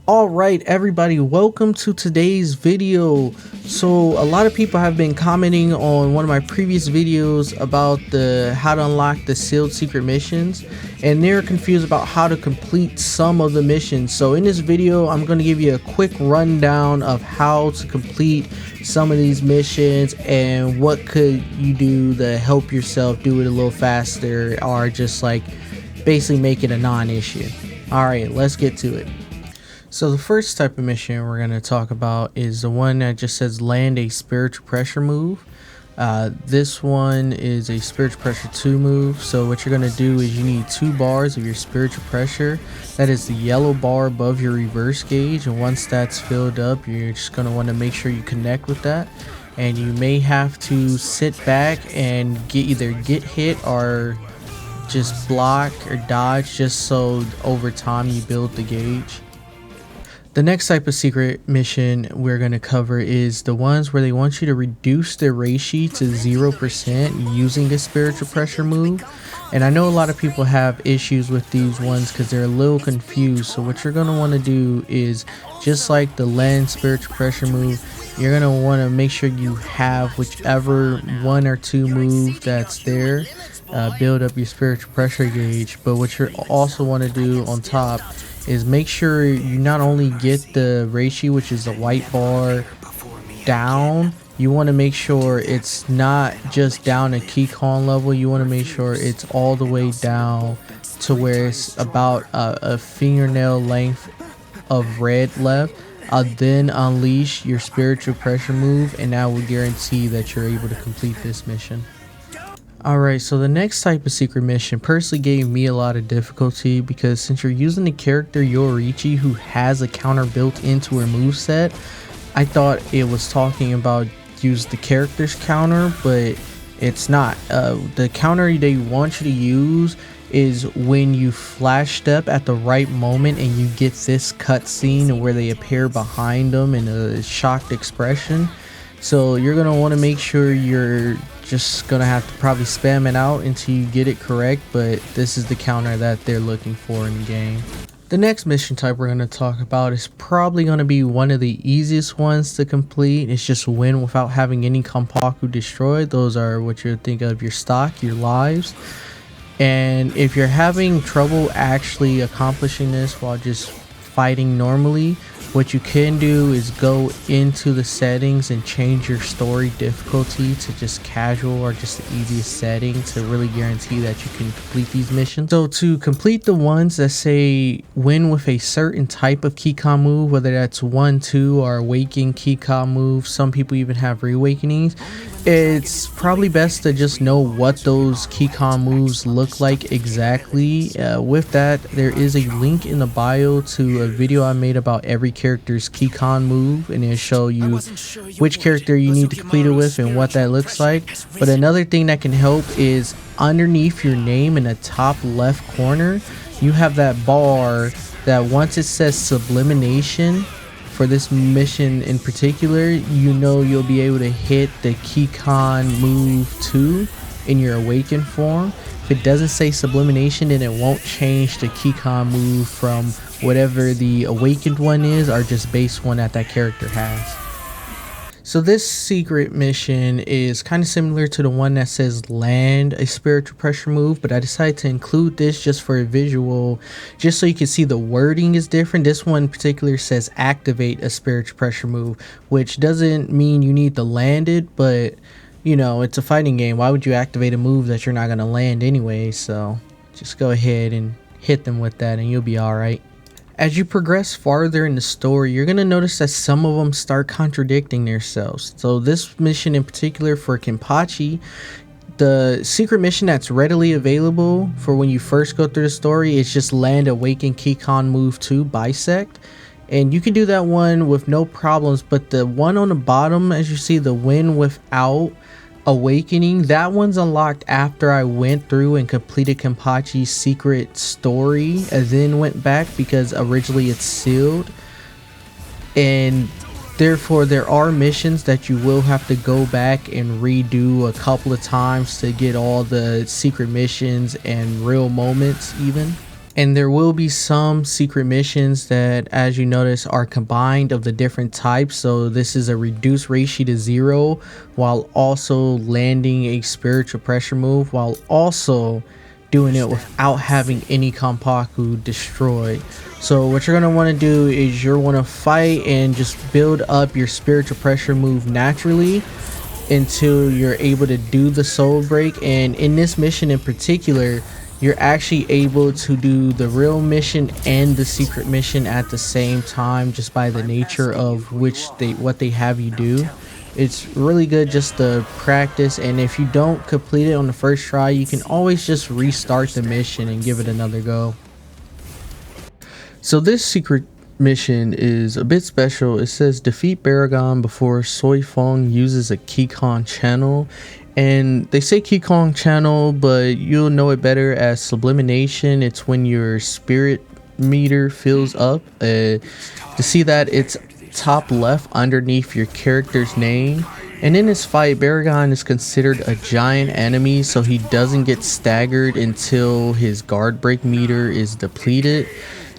Alright everybody, welcome to today's video. So a lot of people have been commenting on one of my previous videos about the how to unlock the sealed secret missions, and they're confused about how to complete some of the missions. So in this video I'm going to give you a quick rundown of how to complete some of these missions and what could you do to help yourself do it a little faster, or just like basically make it a non-issue. Alright, let's get to it. So the first type of mission we're going to talk about is the one that just says land a spiritual pressure move. This one is a spiritual pressure 2 move. So what you're going to do is you need 2 bars of your spiritual pressure. That is the yellow bar above your reverse gauge, and once that's filled up you're just going to want to make sure you connect with that, and you may have to sit back and either get hit or just block or dodge, just so over time you build the gauge. The next type of secret mission we're going to cover is the ones where they want you to reduce the reishi to 0% using the spiritual pressure move. And I know a lot of people have issues with these ones because they're a little confused. So what you're going to want to do is, just like the land spiritual pressure move, you're going to want to make sure you have whichever 1 or 2 move that's there. Build up your spiritual pressure gauge. But what you also want to do on top is make sure you not only get the reishi, which is the white bar, down. You want to make sure it's not just down at Keycon level. You want to make sure it's all the way down to where it's about a fingernail length of red left. Then unleash your spiritual pressure move, and that will guarantee that you're able to complete this mission. Alright, so the next type of secret mission personally gave me a lot of difficulty, because since you're using the character Yoruichi, who has a counter built into her moveset, I thought it was talking about use the character's counter, but it's not. The counter they want you to use is when you flash step at the right moment and you get this cutscene where they appear behind them in a shocked expression. So you're going to want to make sure you're just going to have to probably spam it out until you get it correct, but this is the counter that they're looking for in the game. The next mission type we're going to talk about is probably going to be one of the easiest ones to complete. It's just win without having any Kampaku destroyed. Those are what you think of your stock, your lives. And if you're having trouble actually accomplishing this while just fighting normally, what you can do is go into the settings and change your story difficulty to just casual or just the easiest setting to really guarantee that you can complete these missions. So to complete the ones that say win with a certain type of Keycon move, whether that's 1, 2 or awaken Keycon move, some people even have reawakenings, it's probably best to just know what those Keycon moves look like exactly. With that, there is a link in the bio to a video I made about every character's Keycon move, and it'll show you which character you need to complete it with and what that looks like. But another thing that can help is underneath your name in the top left corner, you have that bar that once it says sublimination, for this mission in particular, you know you'll be able to hit the Keycon move 2 in your awakened form. If it doesn't say sublimination, then it won't change the Keycon move from whatever the awakened one is, or just base one that character has. So this secret mission is kind of similar to the one that says land a spiritual pressure move, but I decided to include this just for a visual, just so you can see the wording is different. This one in particular says activate a spiritual pressure move, which doesn't mean you need to land it, but you know, it's a fighting game. Why would you activate a move that you're not going to land anyway? So just go ahead and hit them with that and you'll be alright. As you progress farther in the story, you're going to notice that some of them start contradicting themselves. So this mission in particular for Kenpachi, the secret mission that's readily available for when you first go through the story is just land awaken Keycon move 2 bisect. And you can do that one with no problems, but the one on the bottom, as you see, the win without awakening, that one's unlocked after I went through and completed Kenpachi's secret story and then went back, because originally it's sealed, and therefore there are missions that you will have to go back and redo a couple of times to get all the secret missions and real moments even. And there will be some secret missions that, as you notice, are combined of the different types. So this is a reduced reishi to 0 while also landing a spiritual pressure move, while also doing it without having any Kampaku destroyed. So what you're going to want to do is you're want to fight and just build up your spiritual pressure move naturally until you're able to do the soul break. And in this mission in particular, you're actually able to do the real mission and the secret mission at the same time, just by the nature of what they have you do. It's really good just to practice, and if you don't complete it on the first try, you can always just restart the mission and give it another go. So this secret mission is a bit special. It says defeat Baragon before Soifong uses a Kikon channel. And they say Kikon channel, but you'll know it better as sublimination. It's when your spirit meter fills up. To see that, it's top left underneath your character's name. And in this fight, Baragon is considered a giant enemy, so he doesn't get staggered until his guard break meter is depleted.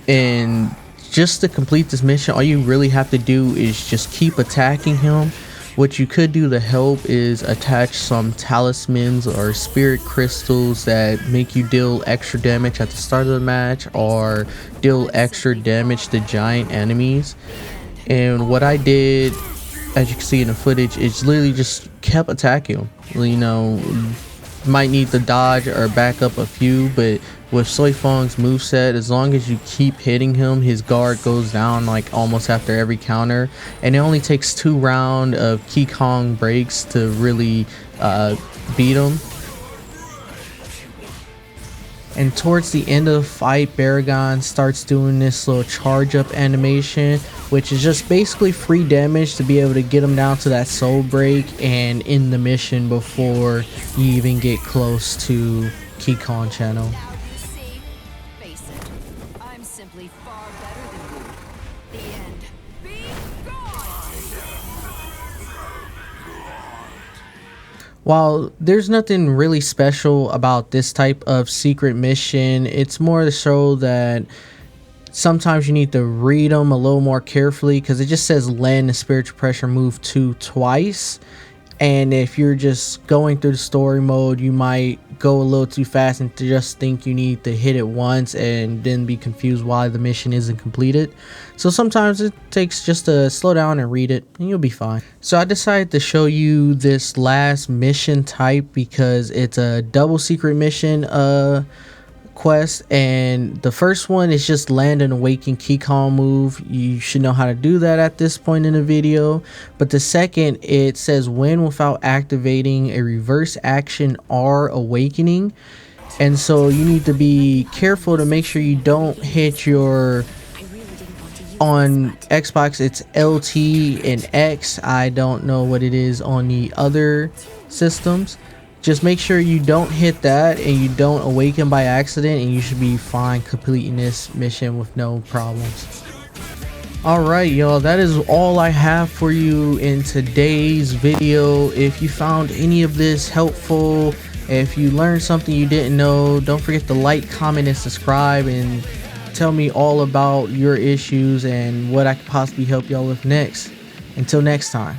And just to complete this mission, all you really have to do is just keep attacking him. What you could do to help is attach some talismans or spirit crystals that make you deal extra damage at the start of the match, or deal extra damage to giant enemies. And what I did, as you can see in the footage, is literally just kept attacking him. You know, might need to dodge or back up a few, but with Soifong's moveset, as long as you keep hitting him, his guard goes down like almost after every counter, and it only takes 2 rounds of Kikon breaks to really beat him. And towards the end of the fight, Baragon starts doing this little charge up animation, which is just basically free damage to be able to get him down to that soul break and end the mission before you even get close to Kikon channel. While there's nothing really special about this type of secret mission, it's more to show that sometimes you need to read them a little more carefully, because it just says land the spiritual pressure move 2 twice. And if you're just going through the story mode, you might go a little too fast and just think you need to hit it once and then be confused why the mission isn't completed. So sometimes it takes just to slow down and read it and you'll be fine. So I decided to show you this last mission type because it's a double secret mission quest, and the first one is just land an awaken Kikon move. You should know how to do that at this point in the video. But the second, it says win without activating a reverse action or awakening, and so you need to be careful to make sure you don't hit your, on Xbox it's LT and X, I don't know what it is on the other systems. Just make sure you don't hit that and you don't awaken by accident, and you should be fine completing this mission with no problems. Alright y'all, that is all I have for you in today's video. If you found any of this helpful, if you learned something you didn't know, don't forget to like, comment, and subscribe, and tell me all about your issues and what I could possibly help y'all with next. Until next time.